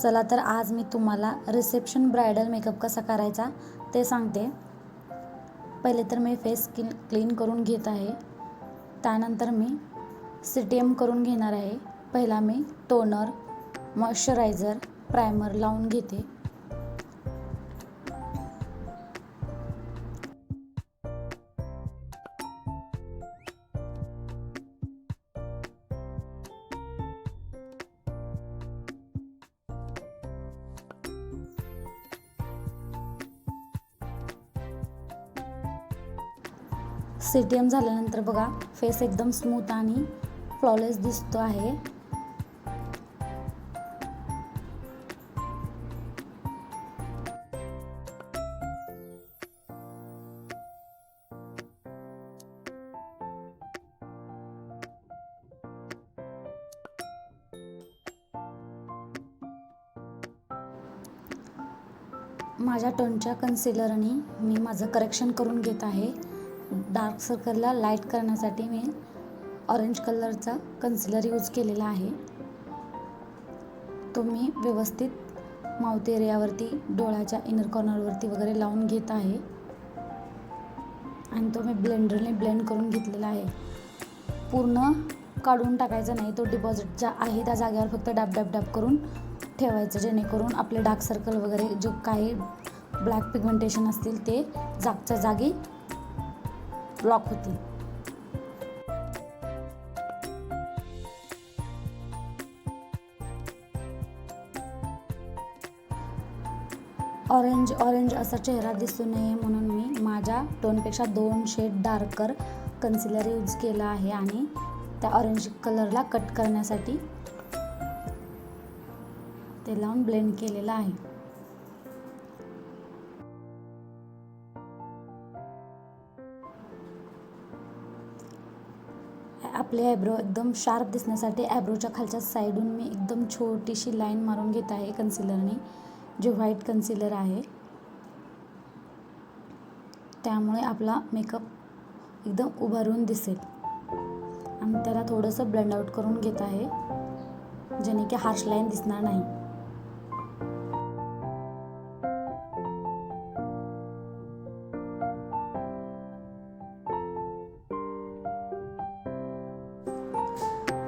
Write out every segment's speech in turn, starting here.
चला तर आज मी तुम्हाला रिसेप्शन ब्रायडल मेकअप कसा करायचा ते सांगते। पहिले तर मी फेस क्लीन करून घेत आहे। त्यानंतर मी CTM करून घेणार आहे। पहिला मी टोनर, मॉइश्चरायझर, प्रायमर लावून घेते। CTM झाल्यानंतर बघा फेस एकदम स्मूथ आणि फ्लॉलेस दिसतो आहे। माझ्या टोनच्या कन्सिलरने मी माझं करेक्शन करून घेत आहे। डार्क सर्कलला लाईट करण्यासाठी मी ऑरेंज कलरचा कन्सिलर यूज केलेला आहे। तो मी व्यवस्थित माउथ एरियावरती, डोळ्याच्या इनर कॉर्नरवरती वगैरे लावून घेत आहे आणि तो मी ब्लेंडरने ब्लेंड करून घेतलेला आहे। पूर्ण काढून टाकायचा नाही, तो डिपॉझिट ज्या आहे त्या जागेवर फक्त डॅब डॅब डॅब करून ठेवायचं, जेणेकरून आपले डार्क सर्कल वगैरे जो काही ब्लॅक पिगमेंटेशन असतील ते जागच्या जागी ब्लॉक होतील। ऑरेंज असा चेहरा दिसू नये म्हणून मी माझ्या टोनपेक्षा 2 शेड डार्कर कन्सिलर यूज केला आहे आणि त्या ऑरेंज कलरला कट करण्यासाठी ते लावून ब्लेंड केलेलं आहे। आपले आयब्रो एकदम शार्प दिसण्यासाठी आयब्रोच्या खालच्या साईडून मी एकदम छोटीशी लाईन मारून घेत आहे कन्सिलरने, जे व्हाईट कन्सिलर आहे। त्यामुळे आपला मेकअप एकदम उभारून दिसेल आणि त्याला थोडंसं ब्लेंड आउट करून घेत आहे, जेणे की हार्श लाईन दिसणार नाही।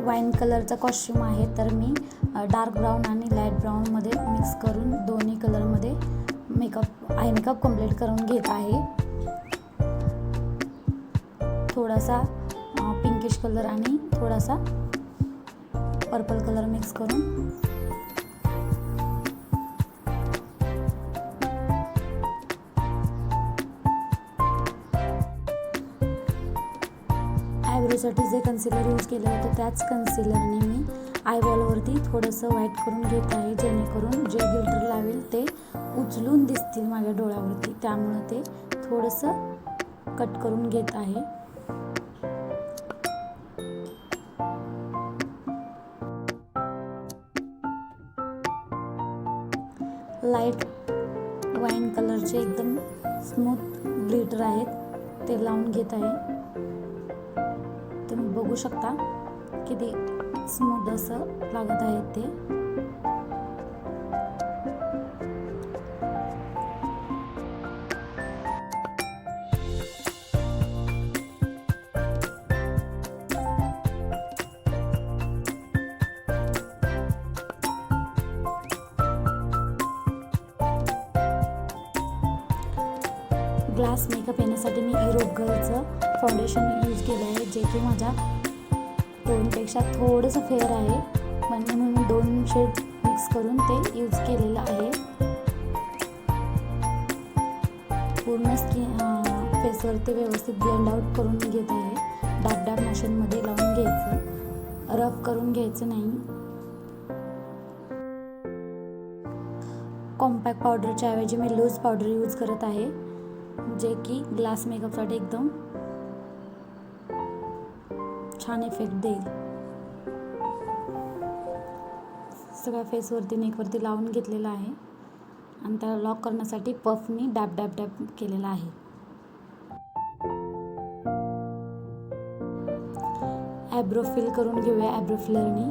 वाईन कलरचा कॉस्ट्यूम आहे, तर मी डार्क ब्राऊन आणि लाईट ब्राऊनमध्ये मिक्स करून दोन्ही कलरमध्ये आय मेकअप कंप्लीट करून घेत आहे। थोडासा पिंकिश कलर आणि थोडासा पर्पल कलर मिक्स करून आयब्रोसाठी जे कन्सिलर यूज केलं होतं त्याच कन्सिलरने मी आयबॉलवरती थोडंसं व्हाईट करून घेत आहे, जेणेकरून जे ग्लिटर लावेल ते उचलून दिसतील माझ्या डोळ्यावरती। त्यामुळे ते थोडंसं कट करून घेत आहे। लाईट वाईन कलरचे एकदम स्मूथ ग्लिटर आहेत, ते लावून घेत आहे। तुम्ही बघू शकता किती स्मूथ असं लागत आहे ते। ग्लास मेकअप येण्यासाठी मी युरोप गर्लचं फाउंडेशन यूज केलं आहे, जे की माझ्या टोनपेक्षा थोडंसं फेअर आहे, म्हणून मी 2 शेड मिक्स करून ते यूज केलेलं आहे। पूर्ण फेसवरती व्यवस्थित ब्लेंड आउट करून घेत आहे। डॅब डॅब मोशनमध्ये लावून घ्यायचं, रफ करून घ्यायचं नाही। कॉम्पॅक्ट पावडरच्या ऐवजी मी लूज पावडर यूज करत आहे, जे की ग्लास मेकअपसाठी एकदम छान इफेक्ट देईल। सगळ्या फेसवरती नेकवरती लावून घेतलेला आहे आणि त्याला लॉक करण्यासाठी पफनी डॅब डॅब डॅब केलेला आहे। आयब्रो फिल करून घेऊया आयब्रो फिलरनी।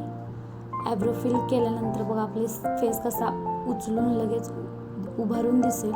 ॲब्रो फिल केल्यानंतर बघा आपली फेस कसा उचलून लगेच उभारून दिसेल.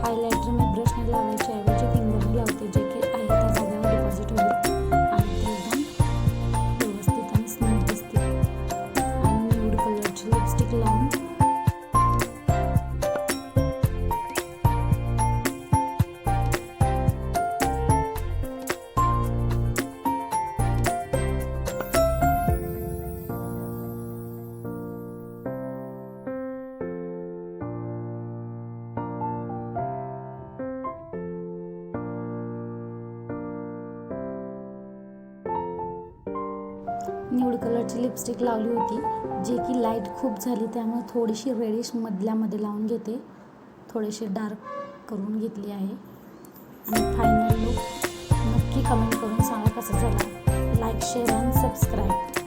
हायलायटर मी ब्रशने लावायच्या ऐवजी फिंगरने लावते, जे की आहे त्या जागेवर डिपॉझिट होईल आणि ते एकदम व्यवस्थित आणि स्मूथ दिसते. आणि न्यूड कलरची लिपस्टिक लावून न्यूड कलरची लिपस्टिक लावली होती, जे की लाईट खूप झाली त्यामुळे थोडीशी रेडिश मधल्यामध्ये लावून घेते. थोडीशी डार्क करून घेतली आहे. आणि फायनल लुक नक्की कमेंट करून सांगा कसा झाला. लाईक, शेअर आणि सबस्क्राईब.